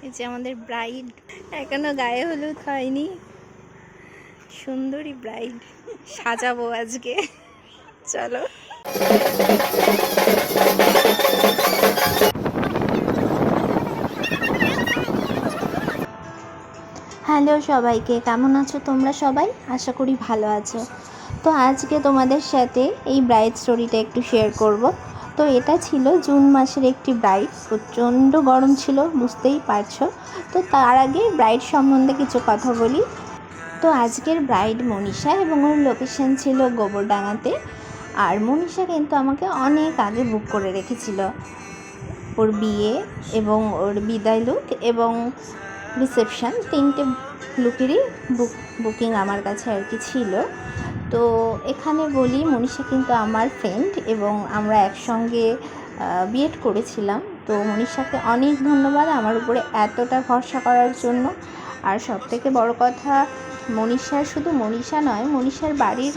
এই যে আমাদের ব্রাইড এখনো গায়ে হলুদ হয়নি, সুন্দরী ব্রাইড সাজাবো আজকে। চলো। হ্যালো সবাইকে, কেমন আছো তোমরা সবাই? আশা করি ভালো আছো। তো আজকে তোমাদের সাথে এই ব্রাইড স্টোরিটা একটু শেয়ার করব। তো এটা ছিল জুন মাসের একটি ব্রাইড, প্রচণ্ড গরম ছিল, বুঝতেই পারছো। তো তার আগে ব্রাইড সম্বন্ধে কিছু কথা বলি। তো আজকের ব্রাইড মনীষা এবং ওর লোকেশন ছিল গোবরডাঙ্গাতে। আর মনীষা কিন্তু আমাকে অনেক আগে বুক করে রেখেছিল ওর বিয়ে এবং ওর বিদায় লুক এবং রিসেপশান, তিনটে লুকেরই বুকিং আমার কাছে আর কি ছিল। তো এখানে বলি, মনীষা কিন্তু আমার ফ্রেন্ড এবং আমরা একসঙ্গে বিএড করেছিলাম। তো মনীষাকে অনেক ধন্যবাদ আমার উপরে এতটা ভরসা করার জন্য। আর সবথেকে বড় কথা, মনীষার শুধু মনীষা নয়, মনীষার বাড়ির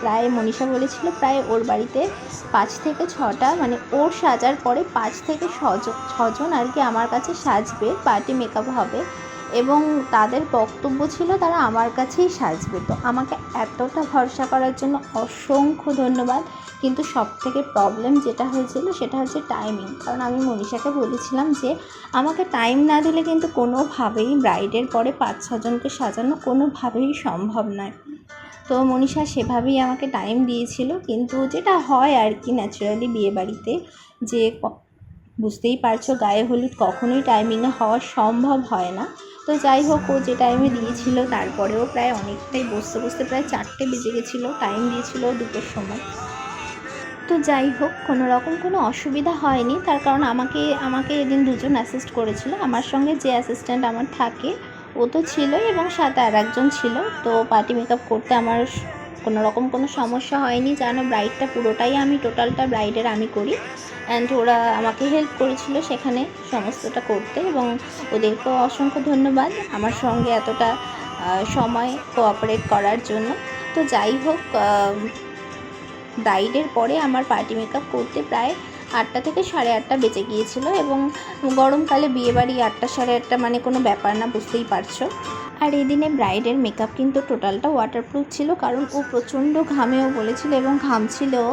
প্রায়, মনীষা বলেছিল প্রায় ওর বাড়িতে 5 থেকে 6টা, মানে ওর সাজার পরে 5 থেকে 6জন আর কি আমার কাছে সাজবে, পার্টি মেকআপ হবে এবং তাদের বক্তব্য ছিল তারা আমার কাছেই সাজবে। তো আমাকে এতটা ভরসা করার জন্য অসংখ্য ধন্যবাদ। কিন্তু সবথেকে প্রবলেম যেটা হয়েছিল সেটা হচ্ছে টাইমিং। কারণ আমি মনীষাকে বলেছিলাম যে আমাকে টাইম না দিলে কিন্তু কোনোভাবেই ব্রাইডের পরে 5-6 জনকে সাজানো কোনোভাবেই সম্ভব নয়। তো মনীষা সেভাবেই আমাকে টাইম দিয়েছিল, কিন্তু যেটা হয় আর কি ন্যাচারালি বিয়েবাড়িতে, যে বুঝতেই পারছো গায়ে হলুদ কখনোই টাইমিংয়ে হওয়া সম্ভব হয় না। তো যাই হোক, ও যে টাইমে দিয়েছিল তারপরেও প্রায় অনেকটাই বসতে বসতে প্রায় 4টে বেজে গেছিলো। টাইম দিয়েছিল 2টোর সময়। তো যাই হোক, কোনো রকম কোনো অসুবিধা হয়নি, তার কারণ আমাকে এদিন 2জন অ্যাসিস্ট করেছিল। আমার সঙ্গে যে অ্যাসিস্ট্যান্ট আমার থাকে ও তো ছিল এবং সাথে আর একজন ছিল। তো পার্টি মেকআপ করতে আমার কোনো রকম কোনো সমস্যা হয়নি, জানো ব্রাইডটা পুরোটাই আমি, টোটালটা ব্রাইডের আমি করি। অ্যান্ড ওরা আমাকে হেল্প করেছিল সেখানে সমস্তটা করতে এবং ওদেরকেও অসংখ্য ধন্যবাদ আমার সঙ্গে এতটা সময় কোঅপারেট করার জন্য। তো যাই হোক, ব্রাইডের পরে আমার পার্টি মেকআপ করতে প্রায় 8টা থেকে 8:30 বেজে গিয়েছিল এবং গরমকালে বিয়েবাড়ি 8টা 8:30 মানে কোনো ব্যাপার না, বুঝতেই পারছো। আর এই দিনে ব্রাইডের মেকআপ কিন্তু টোটালটা ওয়াটারপ্রুফ ছিল, কারণ ও প্রচণ্ড ঘামেও বলেছিল এবং ঘামছিলও।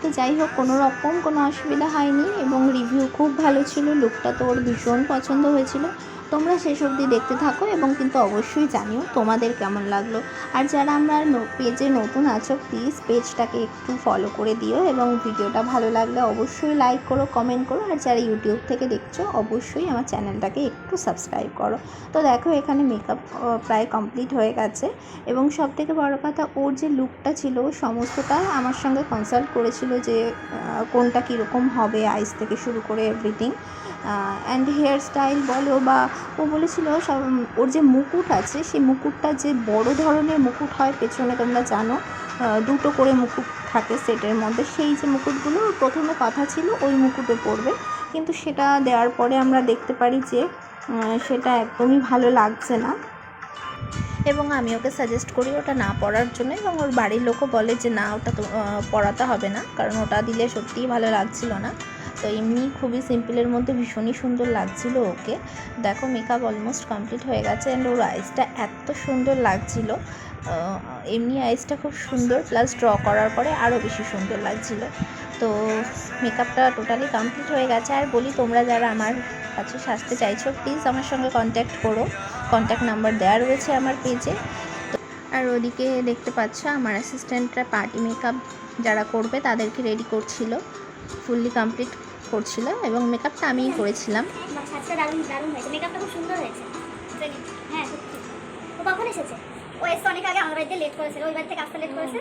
তো যাই হোক, কোনো রকম কোনো অসুবিধা হয়নি এবং রিভিউ খুব ভালো ছিল। লুকটা তো ওর ভীষণ পছন্দ হয়েছিল। তোমরা শেষ অবধি দেখতে থাকো এবং কিন্তু অবশ্যই জানিও তোমাদের কেমন লাগলো। আর যারা আমার পেজে নতুন আছো, প্লিজ পেজটাকে একটু ফলো করে দিও এবং ভিডিওটা ভালো লাগলে অবশ্যই লাইক করো, কমেন্ট করো। আর যারা ইউটিউব থেকে দেখছো অবশ্যই আমার চ্যানেলটাকে একটু সাবস্ক্রাইব করো। তো দেখো, এখানে মেকআপ প্রায় কমপ্লিট হয়ে গেছে এবং সবথেকে বড় কথা, ওর যে লুকটা ছিল সমস্তটা আমার সঙ্গে কনসাল্ট করেছিল যে কোনটা কীরকম হবে, আইস থেকে শুরু করে এভরিথিং। অ্যান্ড হেয়ার স্টাইল বলো, বা ও বলেছিল সব, ওর যে মুকুট আছে সেই মুকুটটা যে বড় ধরনের মুকুট হয় পেছনে, তোমরা জানো 2টো করে মুকুট থাকে সেটের মধ্যে, সেই যে মুকুটগুলো প্রথমে কথা ছিল ওই মুকুটে পড়বে, কিন্তু সেটা দেওয়ার পরে আমরা দেখতে পারি যে সেটা একদমই ভালো লাগছে না এবং আমি ওকে সাজেস্ট করি ওটা না পরার জন্য এবং ওর বাড়ির লোকও বলে যে না, ওটা তো পরাতে হবে না, কারণ ওটা দিলে সত্যিই ভালো লাগছিল না। তো এমনি খুবই সিম্পলের মধ্যে ভীষণই সুন্দর লাগছিল ওকে। দেখো, মেকআপ অলমোস্ট কমপ্লিট হয়ে গেছে অ্যান্ড ওর আইসটা এত সুন্দর লাগছিল, এমনি আইসটা খুব সুন্দর, প্লাস ড্র করার পরে আরও বেশি সুন্দর লাগছিল। তো মেকআপটা টোটালি কমপ্লিট হয়ে গেছে। আর বলি, তোমরা যারা আমার কাছে সাজতে চাইছো প্লিজ আমার সঙ্গে কন্ট্যাক্ট করো, কন্ট্যাক্ট নাম্বার দেওয়া রয়েছে আমার পেজে। আর ওদিকে দেখতে পাচ্ছ আমার অ্যাসিস্ট্যান্টরা পার্টি মেকআপ যারা করবে তাদেরকে রেডি করছিল, ফুললি কমপ্লিট করছিল এবং মেকআপটা আমিই করেছিলাম। আচ্ছা, দারুণ দারুণ হয়েছে, মেকআপটা খুব সুন্দর হয়েছে। হ্যাঁ, সত্যি। ও কখন এসেছে? ও এসে অনেক আগে, আমার বাড়িতে লেট করেছিল, ওই বাড়ি থেকে আসতে লেট করেছে,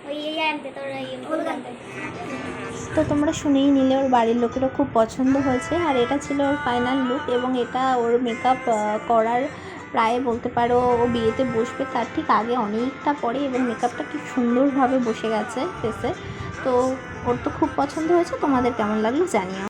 ওই আনতে তোর এই হলুদ আনতে। তো তোমরা শুনেই নিলে, ওর বাড়ির লোকেরও খুব পছন্দ হয়েছে। আর এটা ছিল ওর ফাইনাল লুক এবং এটা ওর মেকআপ করার প্রায় বলতে পারো ও বিয়েতে বসবে তার ঠিক আগে অনেকটা পরে, এবং মেকআপটা কি সুন্দরভাবে বসে গেছে ফেসে। তো ওর তো খুব পছন্দ হয়েছে, তোমাদের কেমন লাগলো জানিও।